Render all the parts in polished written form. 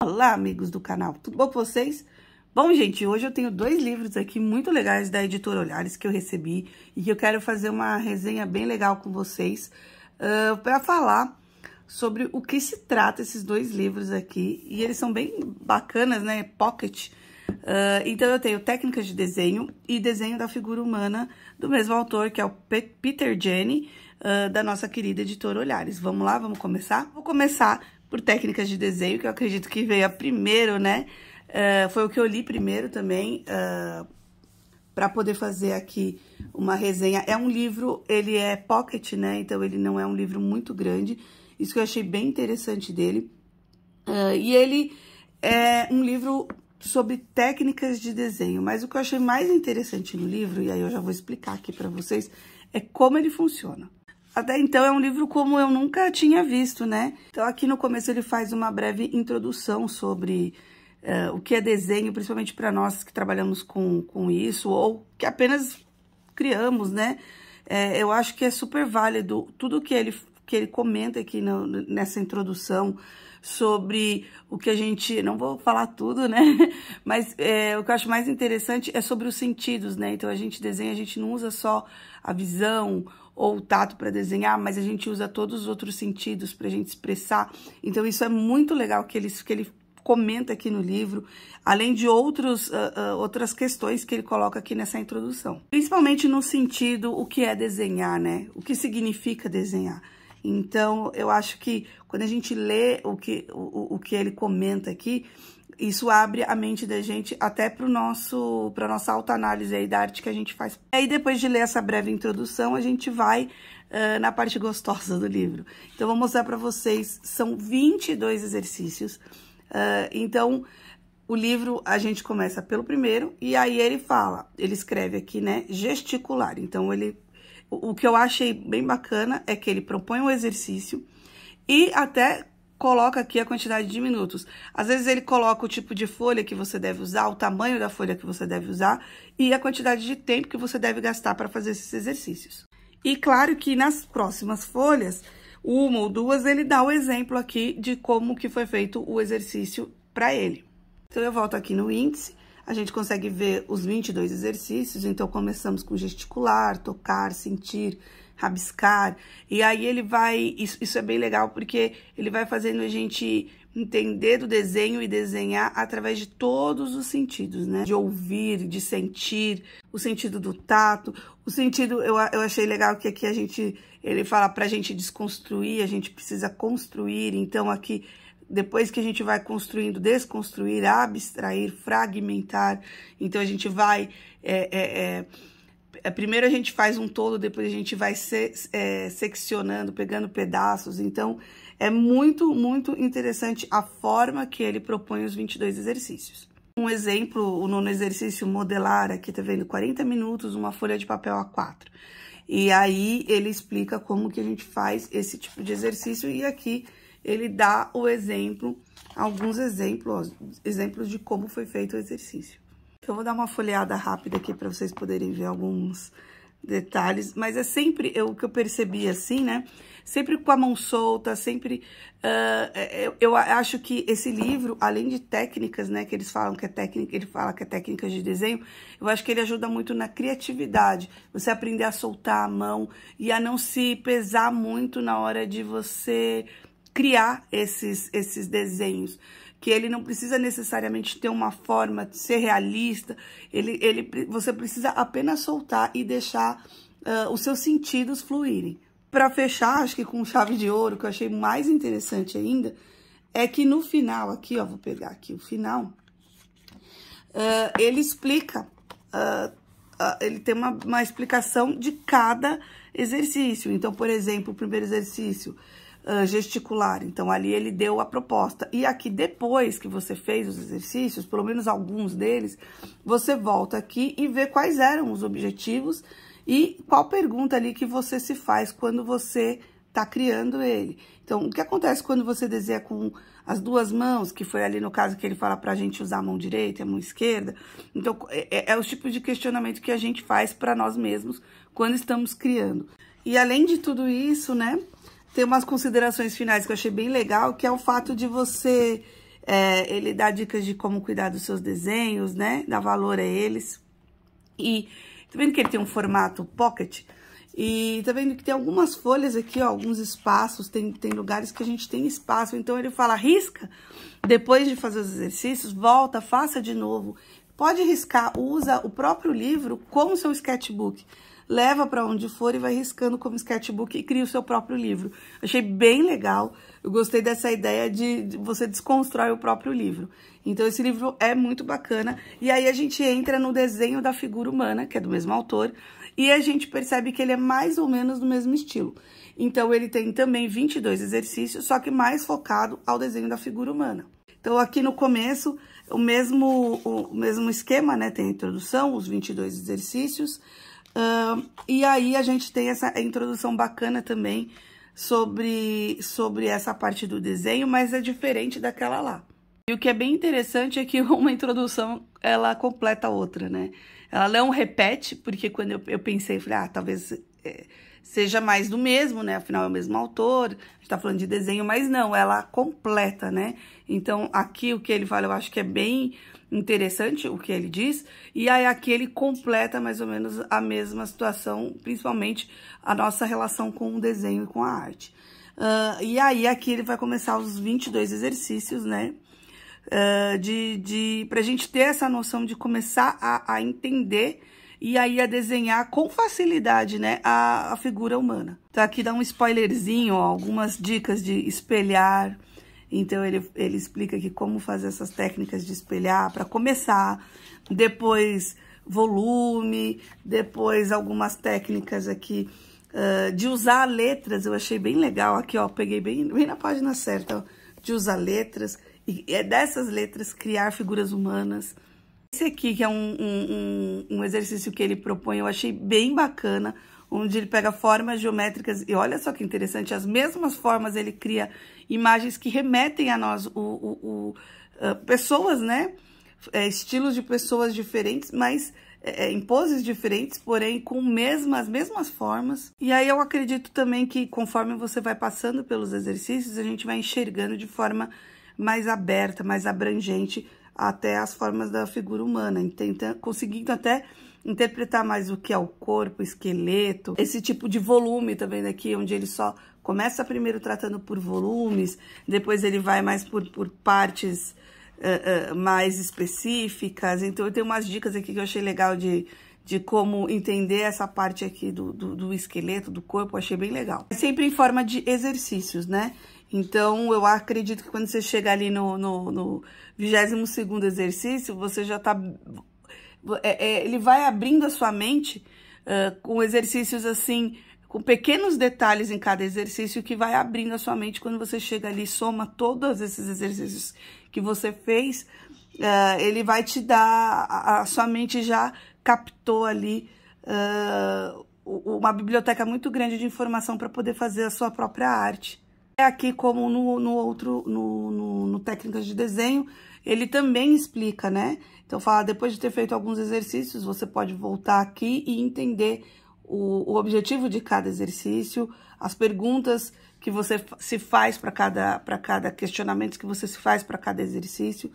Olá, amigos do canal, tudo bom com vocês? Bom, gente, hoje eu tenho dois livros aqui muito legais da Editora Olhares que eu recebi e que eu quero fazer uma resenha bem legal com vocês para falar sobre o que se trata esses dois livros aqui. E eles são bem bacanas, né? Pocket. Então, eu tenho Técnicas de Desenho e Desenho da Figura Humana, do mesmo autor, que é o Peter Jenne, da nossa querida Editora Olhares. Vamos lá, vamos começar? Vou começar por Técnicas de Desenho, que eu acredito que veio a primeiro, né? Foi o que eu li primeiro também, para poder fazer aqui uma resenha. É um livro, ele é pocket, né? Então, ele não é um livro muito grande. Isso que eu achei bem interessante dele. E ele é um livro sobre técnicas de desenho. Mas o que eu achei mais interessante no livro, e aí eu já vou explicar aqui para vocês, é como ele funciona. Até então, é um livro como eu nunca tinha visto, né? Então, aqui no começo ele faz uma breve introdução sobre o que é desenho, principalmente para nós que trabalhamos com isso, ou que apenas criamos, né? Eu acho que é super válido tudo que ele comenta aqui nessa introdução sobre o que a gente... Não vou falar tudo, né? Mas o que eu acho mais interessante é sobre os sentidos, né? Então, a gente desenha, a gente não usa só a visão ou o tato para desenhar, mas a gente usa todos os outros sentidos para a gente expressar. Então, isso é muito legal que ele comenta aqui no livro, além de outras questões que ele coloca aqui nessa introdução. Principalmente no sentido, o que é desenhar, né? O que significa desenhar. Então, eu acho que quando a gente lê o que ele comenta aqui, isso abre a mente da gente até para nossa autoanálise aí da arte que a gente faz. Aí, depois de ler essa breve introdução, a gente vai na parte gostosa do livro. Então, vou mostrar para vocês, são 22 exercícios. Então, o livro, a gente começa pelo primeiro, e aí ele escreve aqui, né, gesticular. Então, o que eu achei bem bacana é que ele propõe um exercício e até coloca aqui a quantidade de minutos. Às vezes ele coloca o tipo de folha que você deve usar, o tamanho da folha que você deve usar e a quantidade de tempo que você deve gastar para fazer esses exercícios. E claro que nas próximas folhas, uma ou duas, ele dá o exemplo aqui de como que foi feito o exercício para ele. Então, eu volto aqui no índice, a gente consegue ver os 22 exercícios. Então, começamos com gesticular, tocar, sentir, rabiscar, e aí ele vai, isso é bem legal, porque ele vai fazendo a gente entender do desenho e desenhar através de todos os sentidos, né? De ouvir, de sentir, o sentido do tato, o sentido, eu achei legal que aqui ele fala pra gente desconstruir, a gente precisa construir, então aqui, depois que a gente vai construindo, desconstruir, abstrair, fragmentar, então a gente vai... Primeiro a gente faz um todo, depois a gente vai seccionando, pegando pedaços. Então, é muito, muito interessante a forma que ele propõe os 22 exercícios. Um exemplo, o nono exercício, modelar, aqui tá vendo, 40 minutos, uma folha de papel A4. E aí, ele explica como que a gente faz esse tipo de exercício e aqui ele dá o exemplo, alguns exemplos de como foi feito o exercício. Eu vou dar uma folheada rápida aqui para vocês poderem ver alguns detalhes, mas é sempre o que eu percebi assim, né? Sempre com a mão solta, sempre... eu acho que esse livro, além de técnicas, né? Que eles falam que é técnica, ele fala que é técnicas de desenho, eu acho que ele ajuda muito na criatividade. Você aprender a soltar a mão e a não se pesar muito na hora de você criar esses desenhos. Que ele não precisa necessariamente ter uma forma de ser realista, você precisa apenas soltar e deixar os seus sentidos fluírem. Para fechar, acho que com chave de ouro, que eu achei mais interessante ainda, é que no final aqui, ó, vou pegar aqui o final, ele explica, ele tem uma explicação de cada exercício. Então, por exemplo, o primeiro exercício... gesticular, então ali ele deu a proposta, e aqui depois que você fez os exercícios, pelo menos alguns deles, você volta aqui e vê quais eram os objetivos e qual pergunta ali que você se faz quando você tá criando ele. Então, o que acontece quando você desenha com as duas mãos, que foi ali no caso que ele fala pra gente usar a mão direita e a mão esquerda, então é o tipo de questionamento que a gente faz para nós mesmos quando estamos criando. E além de tudo isso, né, tem umas considerações finais que eu achei bem legal, que é o fato de você Ele dá dicas de como cuidar dos seus desenhos, né? Dá valor a eles. E tá vendo que ele tem um formato pocket? E tá vendo que tem algumas folhas aqui, ó, alguns espaços, tem lugares que a gente tem espaço. Então, ele fala, risca, depois de fazer os exercícios, volta, faça de novo. Pode riscar, usa o próprio livro como seu sketchbook. Leva para onde for e vai riscando como sketchbook e cria o seu próprio livro. Achei bem legal, eu gostei dessa ideia de você desconstrói o próprio livro. Então, esse livro é muito bacana. E aí, a gente entra no desenho da figura humana, que é do mesmo autor, e a gente percebe que ele é mais ou menos do mesmo estilo. Então, ele tem também 22 exercícios, só que mais focado ao desenho da figura humana. Então, aqui no começo, o mesmo esquema, né? Tem a introdução, os 22 exercícios. E aí, a gente tem essa introdução bacana também sobre essa parte do desenho, mas é diferente daquela lá. E o que é bem interessante é que uma introdução, ela completa a outra, né? Ela não repete, porque quando eu pensei, falei, talvez seja mais do mesmo, né? Afinal, é o mesmo autor, a gente tá falando de desenho, mas não, ela completa, né? Então, aqui o que ele fala, eu acho que é bem interessante o que ele diz, e aí aqui ele completa mais ou menos a mesma situação, principalmente a nossa relação com o desenho e com a arte. E aí, aqui ele vai começar os 22 exercícios, né? Pra gente ter essa noção de começar a entender e aí a desenhar com facilidade, né, a figura humana. Então, aqui dá um spoilerzinho, ó, algumas dicas de espelhar. Então, ele explica aqui como fazer essas técnicas de espelhar para começar, depois volume, depois algumas técnicas aqui de usar letras. Eu achei bem legal aqui, ó, peguei bem na página certa, ó, de usar letras. E é dessas letras criar figuras humanas. Esse aqui, que é um exercício que ele propõe, eu achei bem bacana, onde ele pega formas geométricas, e olha só que interessante, as mesmas formas ele cria imagens que remetem a nós, pessoas, né? Estilos de pessoas diferentes, mas em poses diferentes, porém com as mesmas formas. E aí eu acredito também que conforme você vai passando pelos exercícios, a gente vai enxergando de forma mais aberta, mais abrangente, até as formas da figura humana, conseguindo até interpretar mais o que é o corpo, o esqueleto, esse tipo de volume, tá vendo aqui, onde ele só começa primeiro tratando por volumes, depois ele vai mais por partes mais específicas. Então, eu tenho umas dicas aqui que eu achei legal de como entender essa parte aqui do esqueleto, do corpo, eu achei bem legal. Sempre em forma de exercícios, né? Então, eu acredito que quando você chega ali no 22º exercício, você já tá... ele vai abrindo a sua mente com exercícios assim, com pequenos detalhes em cada exercício, que vai abrindo a sua mente. Quando você chega ali e soma todos esses exercícios que você fez, ele vai te dar... A sua mente já captou ali uma biblioteca muito grande de informação para poder fazer a sua própria arte. Aqui, como no Técnicas de Desenho, ele também explica, né? Então, fala, depois de ter feito alguns exercícios, você pode voltar aqui e entender o objetivo de cada exercício, as perguntas que você se faz para cada questionamento que você se faz para cada exercício,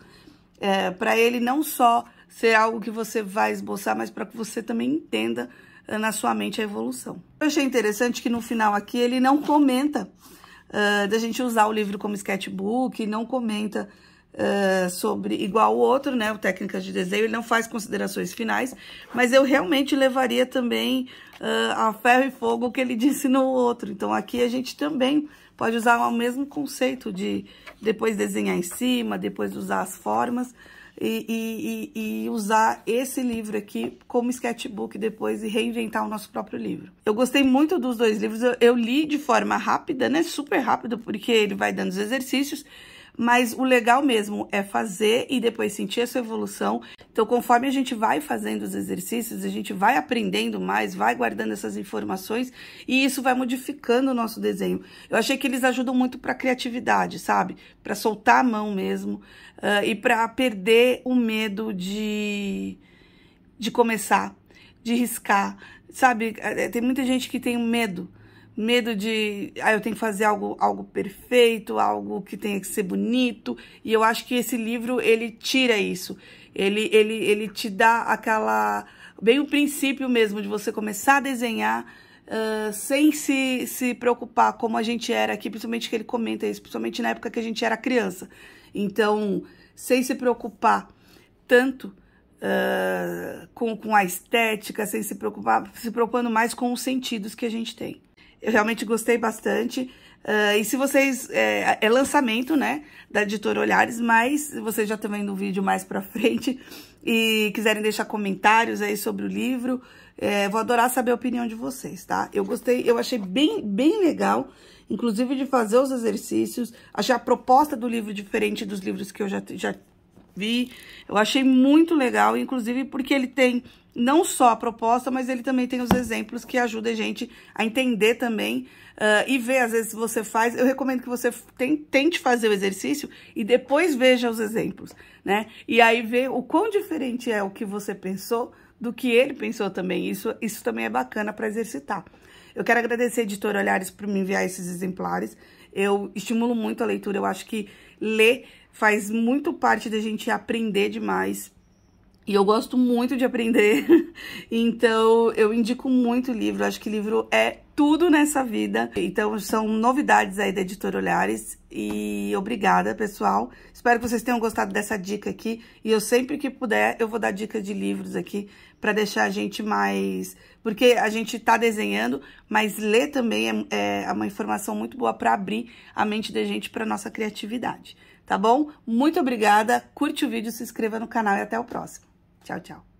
para ele não só ser algo que você vai esboçar, mas para que você também entenda na sua mente a evolução. Eu achei interessante que no final aqui ele não comenta da gente usar o livro como sketchbook, não comenta sobre, igual o outro, né, o Técnicas de Desenho, ele não faz considerações finais, mas eu realmente levaria também a ferro e fogo o que ele disse no outro. Então, aqui a gente também pode usar o mesmo conceito de depois desenhar em cima, depois usar as formas e usar esse livro aqui como sketchbook depois e reinventar o nosso próprio livro. Eu gostei muito dos dois livros, eu li de forma rápida, né, super rápida, porque ele vai dando os exercícios, mas o legal mesmo é fazer e depois sentir essa evolução. Então, conforme a gente vai fazendo os exercícios, a gente vai aprendendo mais, vai guardando essas informações e isso vai modificando o nosso desenho. Eu achei que eles ajudam muito para a criatividade, sabe? Para soltar a mão mesmo e para perder o medo de começar, de riscar, sabe? Tem muita gente que tem medo, medo de, eu tenho que fazer algo perfeito, algo que tenha que ser bonito. E eu acho que esse livro, ele tira isso. Ele te dá bem o princípio mesmo de você começar a desenhar sem se preocupar como a gente era aqui, principalmente que ele comenta isso, principalmente na época que a gente era criança. Então, sem se preocupar tanto com a estética, sem se preocupando mais com os sentidos que a gente tem. Eu realmente gostei bastante. E se vocês... É lançamento, né, da Editora Olhares, mas vocês já estão vendo o vídeo mais pra frente e quiserem deixar comentários aí sobre o livro, vou adorar saber a opinião de vocês, tá? Eu gostei, eu achei bem legal, inclusive de fazer os exercícios. Achei a proposta do livro diferente dos livros que eu já vi. Eu achei muito legal, inclusive porque ele tem não só a proposta, mas ele também tem os exemplos que ajudam a gente a entender também e ver, às vezes, se você faz. Eu recomendo que você tente fazer o exercício e depois veja os exemplos, né? E aí ver o quão diferente é o que você pensou do que ele pensou também. Isso também é bacana para exercitar. Eu quero agradecer a Editora Olhares por me enviar esses exemplares. Eu estimulo muito a leitura, eu acho que ler faz muito parte da gente aprender demais. E eu gosto muito de aprender, então eu indico muito o livro. Acho que livro é tudo nessa vida. Então são novidades aí da Editora Olhares e obrigada, pessoal. Espero que vocês tenham gostado dessa dica aqui. E eu sempre que puder, eu vou dar dicas de livros aqui para deixar a gente mais... Porque a gente tá desenhando, mas ler também é uma informação muito boa para abrir a mente da gente para nossa criatividade. Tá bom? Muito obrigada, curte o vídeo, se inscreva no canal e até o próximo. Tchau, tchau.